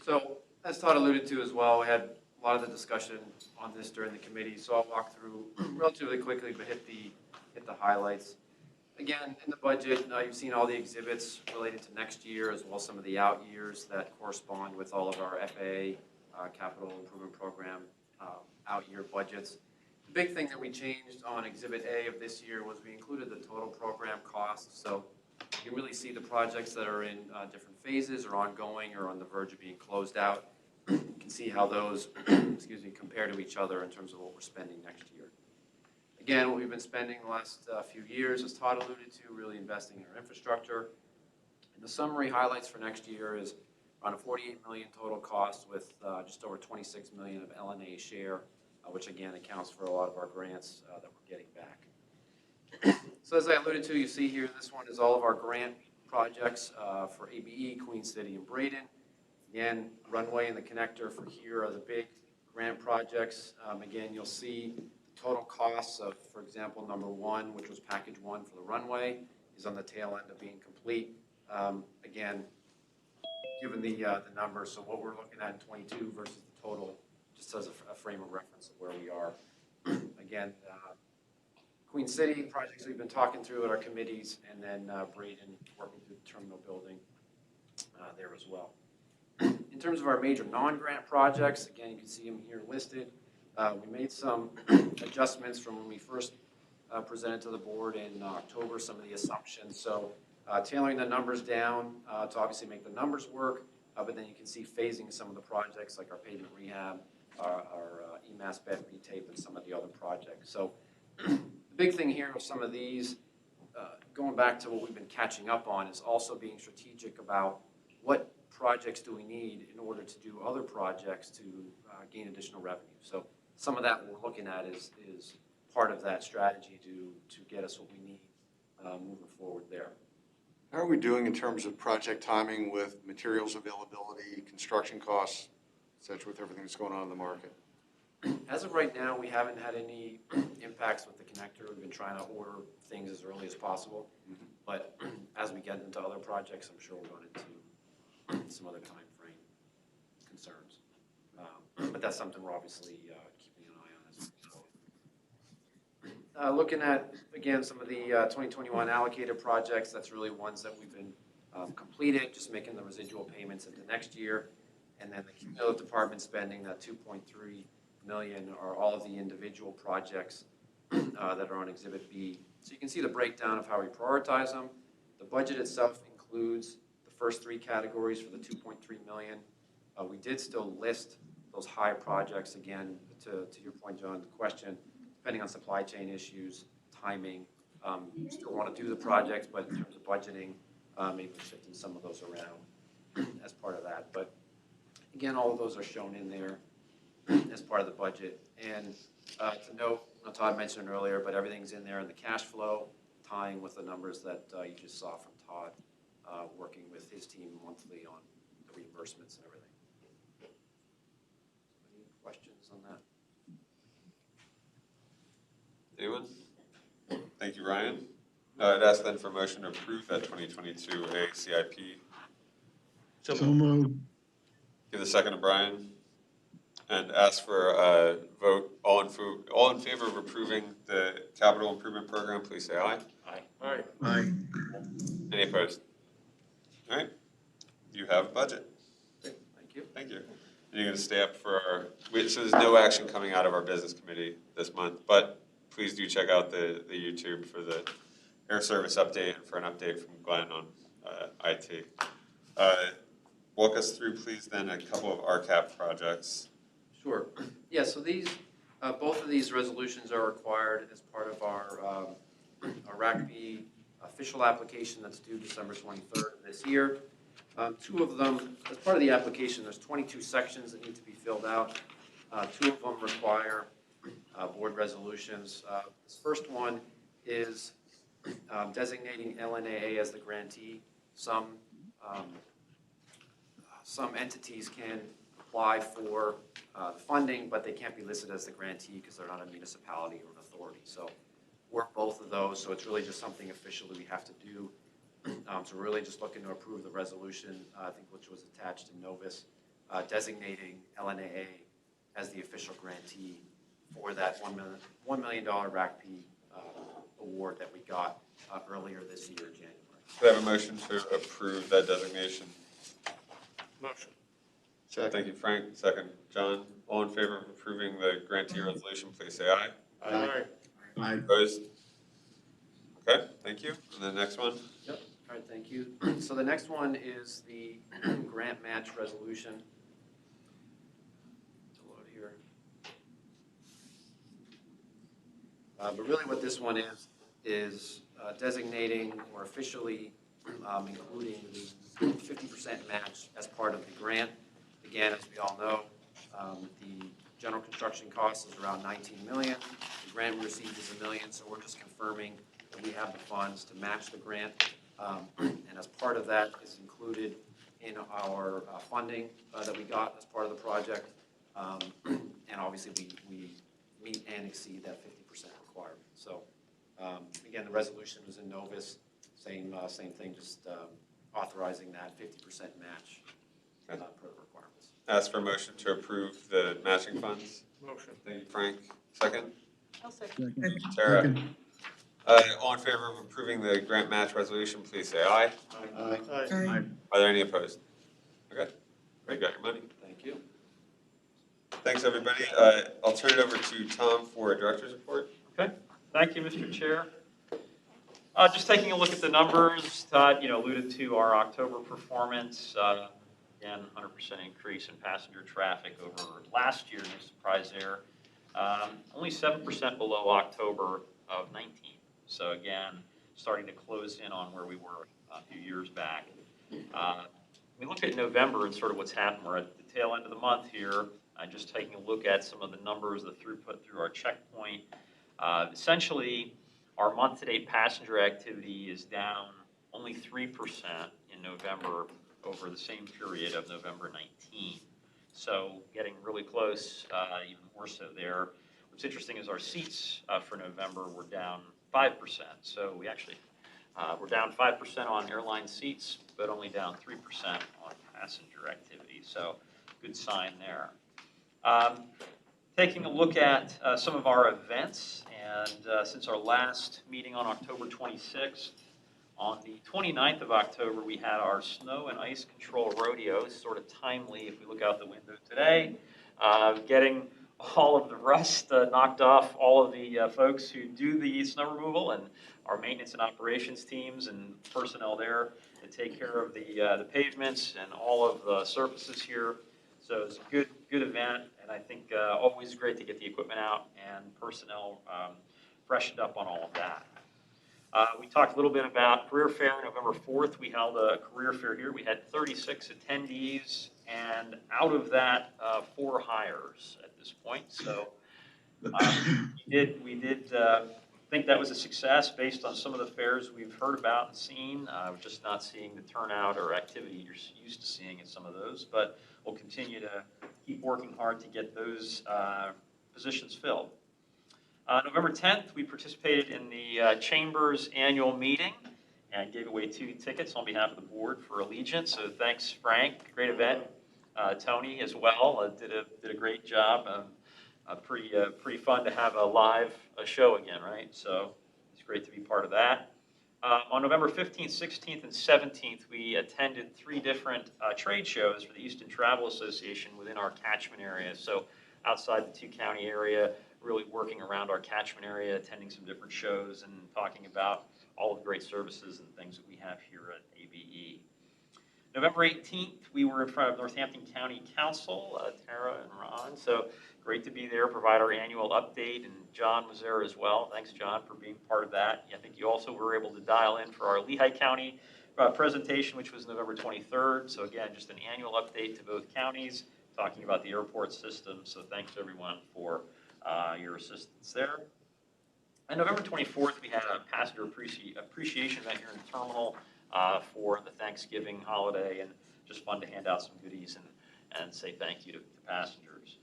So, as Todd alluded to as well, we had a lot of the discussion on this during the committee, so I'll walk through relatively quickly, but hit the highlights. Again, in the budget, you've seen all the exhibits related to next year, as well as some of the out years that correspond with all of our FAA capital improvement program out year budgets. The big thing that we changed on Exhibit A of this year was we included the total program costs. So you can really see the projects that are in different phases or ongoing or on the verge of being closed out. You can see how those compare to each other in terms of what we're spending next year. Again, what we've been spending the last few years, as Todd alluded to, really investing in our infrastructure. And the summary highlights for next year is around a $48 million total cost with just over $26 million of LNAA share, which again accounts for a lot of our grants that we're getting back. So as I alluded to, you see here, this one is all of our grant projects for ABE, Queen City, and Braden. Again, Runway and the connector for here are the big grant projects. Again, you'll see the total costs of, for example, number one, which was package one for the runway, is on the tail end of being complete. Again, given the numbers, so what we're looking at in '22 versus the total, just as a frame of reference of where we are. Again, Queen City projects we've been talking through at our committees, and then Braden working through the terminal building there as well. In terms of our major non-grant projects, again, you can see them here listed. We made some adjustments from when we first presented to the board in October, some of the assumptions. So tailoring the numbers down to obviously make the numbers work, but then you can see phasing some of the projects like our pavement rehab, our EMAS bed retape, and some of the other projects. So the big thing here with some of these, going back to what we've been catching up on, is also being strategic about what projects do we need in order to do other projects to gain additional revenue. So some of that we're looking at is part of that strategy to get us what we need moving forward there. How are we doing in terms of project timing with materials availability, construction costs, et cetera, with everything that's going on in the market? As of right now, we haven't had any impacts with the connector. We've been trying to order things as early as possible. But as we get into other projects, I'm sure we'll run into some other time frame concerns. But that's something we're obviously keeping an eye on as well. Looking at, again, some of the 2021 allocated projects, that's really ones that we've been completed, just making the residual payments into next year. And then the cumulative department spending, that $2.3 million, are all of the individual projects that are on Exhibit B. So you can see the breakdown of how we prioritize them. The budget itself includes the first three categories for the $2.3 million. We did still list those high projects, again, to your point, John, the question, depending on supply chain issues, timing, you still want to do the projects, but in terms of budgeting, maybe shifting some of those around as part of that. But again, all of those are shown in there as part of the budget. And to note, Todd mentioned earlier, but everything's in there in the cash flow, tying with the numbers that you just saw from Todd, working with his team monthly on the reimbursements and everything. Any questions on that? Anyone? Thank you, Ryan. I'd ask then for a motion to approve that 2022 ACIP. So moved. Give the second to Brian. And ask for a vote. All in favor of approving the capital improvement program, please say aye. Aye. All right. Aye. Any opposed? All right. You have a budget. Thank you. Thank you. And you're going to stay up for our, so there's no action coming out of our business committee this month, but please do check out the YouTube for the air service update and for an update from Glenn on IT. Walk us through, please, then, a couple of RCAP projects. Sure. Yeah, so these, both of these resolutions are required as part of our RACP official application that's due December 23rd of this year. Two of them, as part of the application, there's 22 sections that need to be filled out. Two of them require board resolutions. This first one is designating LNAA as the grantee. Some entities can apply for the funding, but they can't be listed as the grantee because they're not a municipality or an authority. So we're both of those, so it's really just something official that we have to do. So we're really just looking to approve the resolution, I think, which was attached to Novus, designating LNAA as the official grantee for that $1 million RACP award that we got earlier this year in January. Do I have a motion to approve that designation? Motion. Thank you, Frank. Second, John. All in favor of approving the grantee resolution, please say aye. Aye. Aye. Opposed? Okay, thank you. And the next one? Yep. All right, thank you. So the next one is the grant match resolution. To load here. But really what this one is designating or officially including the 50% match as part of the grant. Again, as we all know, the general construction cost is around $19 million. The grant we received is $1 million, so we're just confirming that we have the funds to match the grant. And as part of that is included in our funding that we got as part of the project. And obviously we meet and exceed that 50% requirement. So again, the resolution was in Novus, same thing, just authorizing that 50% match requirements. Ask for a motion to approve the matching funds. Motion. Thank you, Frank. Second? Second. Tara? Second. All in favor of approving the grant match resolution, please say aye. Aye. Are there any opposed? Okay, you got your money. Thank you. Thanks, everybody. I'll turn it over to Tom for a director's report. Okay, thank you, Mr. Chair. Just taking a look at the numbers, Todd, alluded to our October performance. Again, 100% increase in passenger traffic over last year, no surprise there. Only 7% below October of 19. So again, starting to close in on where we were a few years back. We look at November and sort of what's happened. We're at the tail end of the month here. Just taking a look at some of the numbers, the throughput through our checkpoint. Essentially, our month-to-date passenger activity is down only 3% in November over the same period of November 19. So getting really close, even more so there. What's interesting is our seats for November were down 5%. So we actually, we're down 5% on airline seats, but only down 3% on passenger activity. So good sign there. Taking a look at some of our events, and since our last meeting on October 26th, on the 29th of October, we had our snow and ice control rodeo. It's sort of timely if we look out the window today, getting all of the rust knocked off all of the folks who do the snow removal and our maintenance and operations teams and personnel there to take care of the pavements and all of the surfaces here. So it's a good event, and I think always great to get the equipment out and personnel freshened up on all of that. We talked a little bit about career fair. November 4th, we held a career fair here. We had 36 attendees, and out of that, 4 hires at this point. So we did think that was a success based on some of the fairs we've heard about and seen. We're just not seeing the turnout or activity you're used to seeing at some of those, but we'll continue to keep working hard to get those positions filled. November 10th, we participated in the Chamber's annual meeting and gave away 2 tickets on behalf of the board for Allegiance. So thanks, Frank. Great event. Tony as well did a great job. Pretty fun to have a live show again, right? So it's great to be part of that. On November 15th, 16th, and 17th, we attended 3 different trade shows for the Eastern Travel Association within our catchment area. So outside the 2-county area, really working around our catchment area, attending some different shows and talking about all of the great services and things that we have here at ABE. November 18th, we were in front of Northampton County Council, Tara and Ron. So great to be there, provide our annual update, and John was there as well. Thanks, John, for being part of that. I think you also were able to dial in for our Lehigh County presentation, which was November 23rd. So again, just an annual update to both counties, talking about the airport system. So thanks everyone for your assistance there. On November 24th, we had a passenger appreciation event here in the terminal for the Thanksgiving holiday, and just fun to hand out some goodies and say thank you to passengers.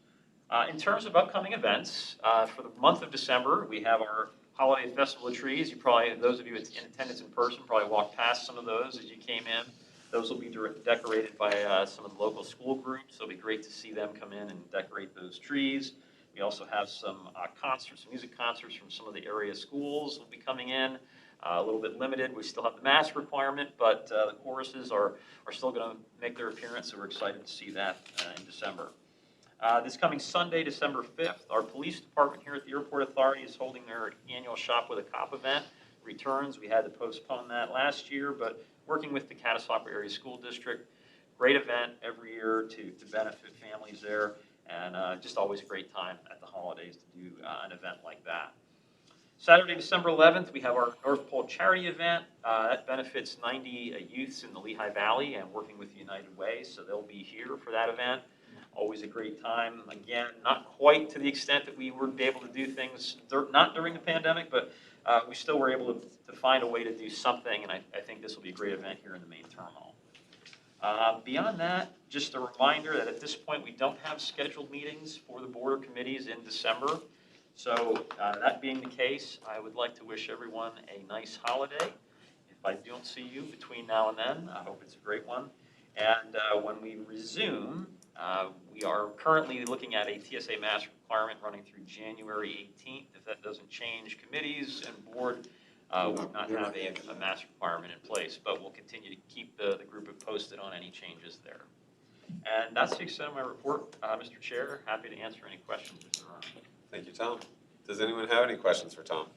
In terms of upcoming events, for the month of December, we have our Holiday Festival of Trees. You probably, those of you in attendance in person, probably walked past some of those as you came in. Those will be decorated by some of the local school groups. It'll be great to see them come in and decorate those trees. We also have some concerts, music concerts from some of the area schools will be coming in. A little bit limited. We still have the mask requirement, but the choruses are still going to make their appearance, so we're excited to see that in December. This coming Sunday, December 5th, our police department here at the Airport Authority is holding their annual Shop with a Cop event. Returns, we had to postpone that last year, but working with the Catasauqua Area School District, great event every year to benefit families there, and just always a great time at the holidays to do an event like that. Saturday, December 11th, we have our North Pole Charity event. That benefits 90 youths in the Lehigh Valley and working with the United Way, so they'll be here for that event. Always a great time. Again, not quite to the extent that we were able to do things, not during the pandemic, but we still were able to find a way to do something, and I think this will be a great event here in the main terminal. Beyond that, just a reminder that at this point we don't have scheduled meetings for the board or committees in December. So that being the case, I would like to wish everyone a nice holiday. If I don't see you between now and then, I hope it's a great one. And when we resume, we are currently looking at a TSA mask requirement running through January 18th. If that doesn't change, committees and board would not have a mask requirement in place, but we'll continue to keep the group posted on any changes there. And that's the extent of my report, Mr. Chair. Happy to answer any questions if there are. Thank you, Tom. Does anyone have any questions for Tom?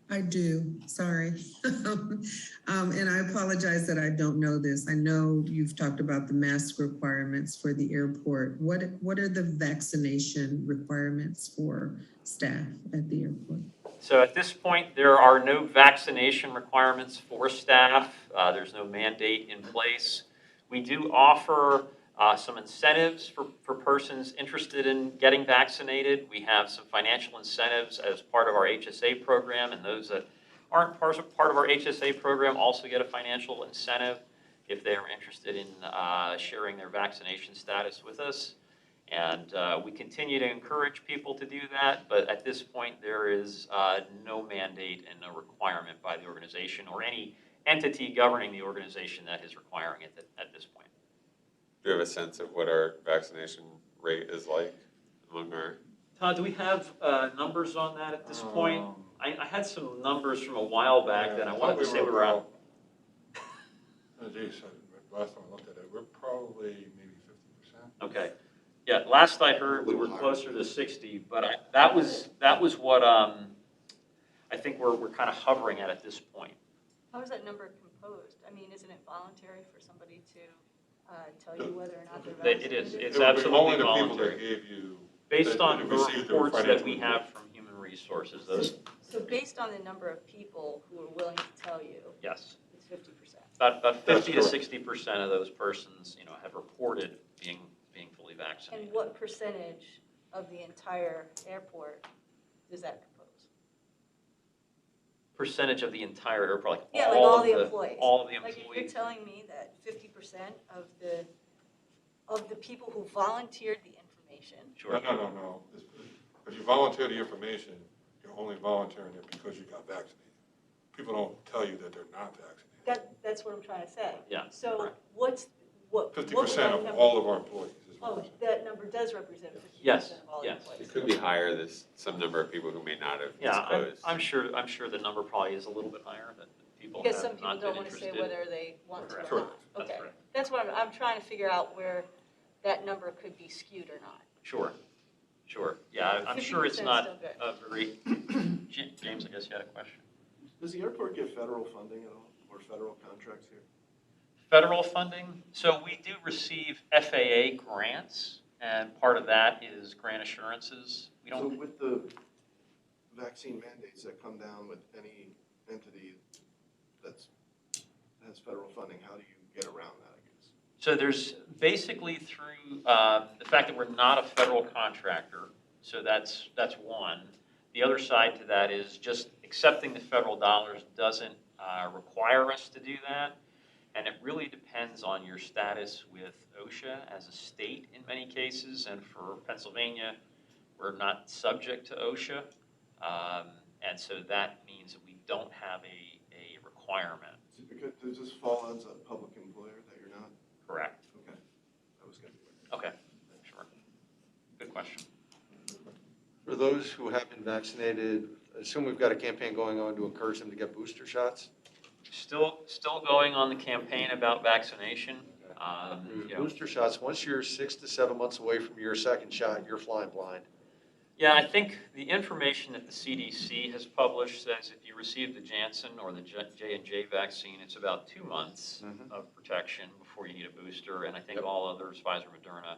I do, sorry. And I apologize that I don't know this. I know you've talked about the mask requirements for the airport. What are the vaccination requirements for staff at the airport? So at this point, there are no vaccination requirements for staff. There's no mandate in place. We do offer some incentives for persons interested in getting vaccinated. We have some financial incentives as part of our HSA program, and those that aren't part of our HSA program also get a financial incentive if they are interested in sharing their vaccination status with us. And we continue to encourage people to do that, but at this point, there is no mandate and no requirement by the organization or any entity governing the organization that is requiring it at this point. Do you have a sense of what our vaccination rate is like among our? Todd, do we have numbers on that at this point? I had some numbers from a while back that I wanted to say we were on. Geez, last time I looked at it, we're probably maybe 50%. Okay. Yeah, last I heard, we were closer to 60, but that was what I think we're kind of hovering at this point. How is that number composed? I mean, isn't it voluntary for somebody to tell you whether or not they're vaccinated? It is. It's It would be absolutely only the voluntary. people that gave you. Based that on the received the reports that financial we have from Human Resources, those, So based on the number of people who are willing to tell you, yes. it's 50%. About That's 50 to correct. 60% of those persons, have reported being fully vaccinated. And what percentage of the entire airport does that compose? Percentage of the entire airport, like Yeah, like all all of the employees. all of the Like if you're employees. telling me that 50% of the people who volunteered the information. Sure. No. If you volunteer the information, you're only volunteering it because you got vaccinated. People don't tell you that they're not vaccinated. That's what I'm trying to say. Yeah, So correct. what would 50% that of number- all of our employees is what Oh, I'm saying. that number does represent 50% Yes, of all the yes. employees. It could be higher. There's some number of people who may not have Yeah, disclosed. I'm sure the number probably is a little bit higher that people Because have some people not don't been want to say interested. whether they want to or Correct. not. That's Okay, correct. that's what I'm trying to figure out where that number could be skewed or not. Sure. Yeah, I'm sure it's 50% not still good. a very, James, I guess you had a question. Does the airport get federal funding at all, or federal contracts here? Federal funding, so we do receive FAA grants, and part of that is grant assurances. We So don't, with the vaccine mandates that come down with any entity has federal funding, how do you get around that, I guess? so there's basically through the fact that we're not a federal contractor, so that's one. The other side to that is just accepting the federal dollars doesn't require us to do that. And it really depends on your status with OSHA as a state in many cases. And for Pennsylvania, we're not subject to OSHA. And so that means that we don't have a requirement. Is it because, does this fall as a public employer that you're not? Correct. Okay, that was good. Okay, sure. Good question. For those who have been vaccinated, I assume we've got a campaign going on to encourage them to get booster shots? Still going on the campaign about vaccination. Booster shots, once you're 6 to 7 months away from your second shot, you're flying blind. Yeah, I think the information that the CDC has published says if you receive the Janssen or the J&J vaccine, it's about 2 months of protection before you need a booster. And I think all others, Pfizer, Moderna,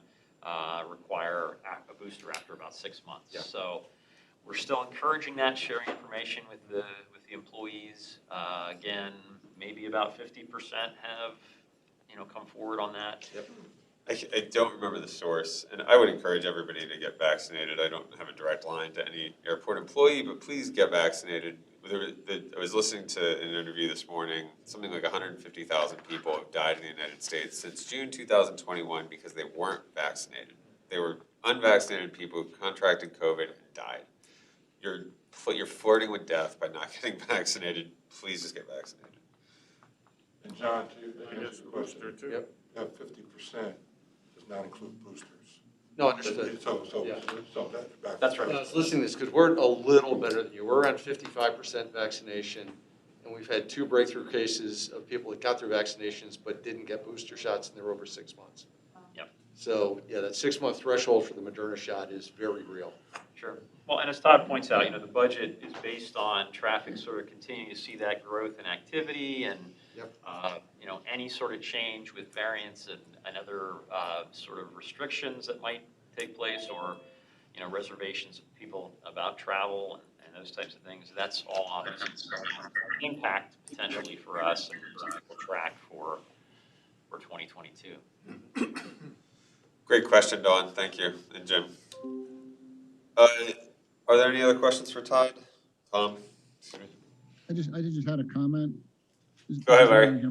require a booster after about 6 months. Yeah. So we're still encouraging that, sharing information with the employees. Again, maybe about 50% have come forward on that. Yep. I don't remember the source, and I would encourage everybody to get vaccinated. I don't have a direct line to any airport employee, but please get vaccinated. I was listening to an interview this morning. Something like 150,000 people have died in the United States since June 2021 because they weren't vaccinated. They were unvaccinated people who contracted COVID and died. You're flirting with death by not getting vaccinated. Please just get vaccinated. And John, to I answer guess the question, booster too. Yep. that 50% does not include boosters. No, understood. Yeah. That's right. I was listening to this because we're a little better than you. We're around 55% vaccination, and we've had 2 breakthrough cases of people that got their vaccinations but didn't get booster shots, and they're over 6 months. Yep. So, yeah, that 6-month threshold for the Moderna shot is very real. Sure. Well, and as Todd points out, the budget is based on traffic sort of continuing to see that growth in activity and, Yep. Any sort of change with variants and other sort of restrictions that might take place or, reservations of people about travel and those types of things. That's all obviously impact potentially for us and something we'll track for 2022. Great question, Dawn. Thank you. And Jim. Are there any other questions for Todd? Tom? I just had a comment. Go ahead, Larry.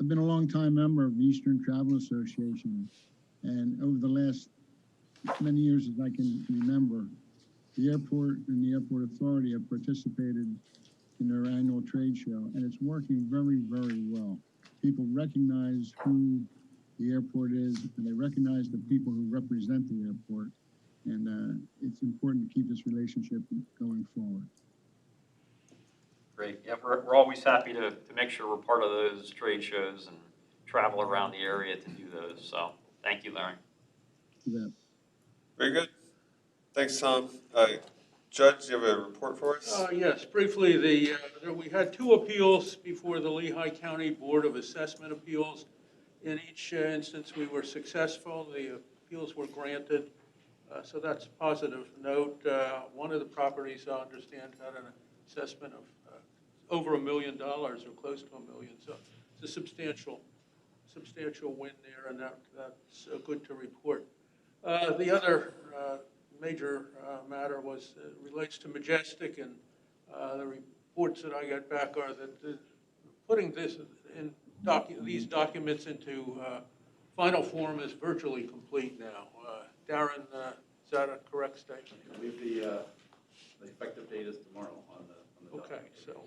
I've been a long-time member of the Eastern Travel Association, and over the last many years as I can remember, the airport and the airport authority have participated in their annual trade show, and it's working very, very well. People recognize who the airport is, and they recognize the people who represent the airport, and it's important to keep this relationship going forward. Great. Yeah, we're always happy to make sure we're part of those trade shows and travel around the area to do those. So thank you, Larry. Yeah. Very good. Thanks, Tom. Judge, do you have a report for us? Yes, briefly, we had 2 appeals before the Lehigh County Board of Assessment Appeals. In each instance, we were successful. The appeals were granted. So that's a positive note. One of the properties, I understand, had an assessment of over $1 million or close to $1 million. So it's a substantial win there, and that's good to report. The other major matter relates to Majestic, and the reports that I got back are that putting these documents into final form is virtually complete now. Darren, is that a correct statement? I believe the effective date is tomorrow on the Okay, so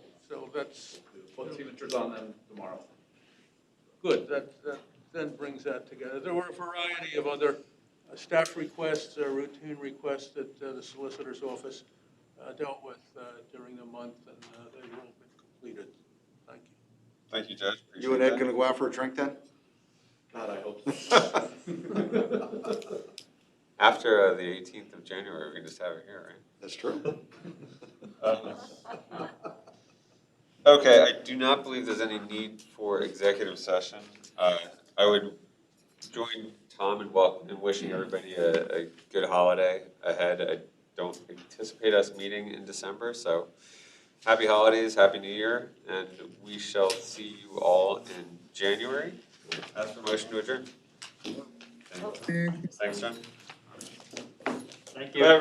that's... We'll put signatures on them tomorrow. Good, that then brings that together. There were a variety of other staff requests, routine requests that the solicitor's office dealt with during the month, and they've all been completed. Thank you. Thank you, Judge. Appreciate You and Ed that. going to go out for a drink then? God, I hope so. After the 18th of January, we can just have it here, right? That's true. Okay, I do not believe there's any need for executive session. I would join Tom in wishing everybody a good holiday ahead. I don't anticipate us meeting in December, so happy holidays, happy New Year, and we shall see you all in January. Ask for motion to adjourn. Thanks, John. Thank you.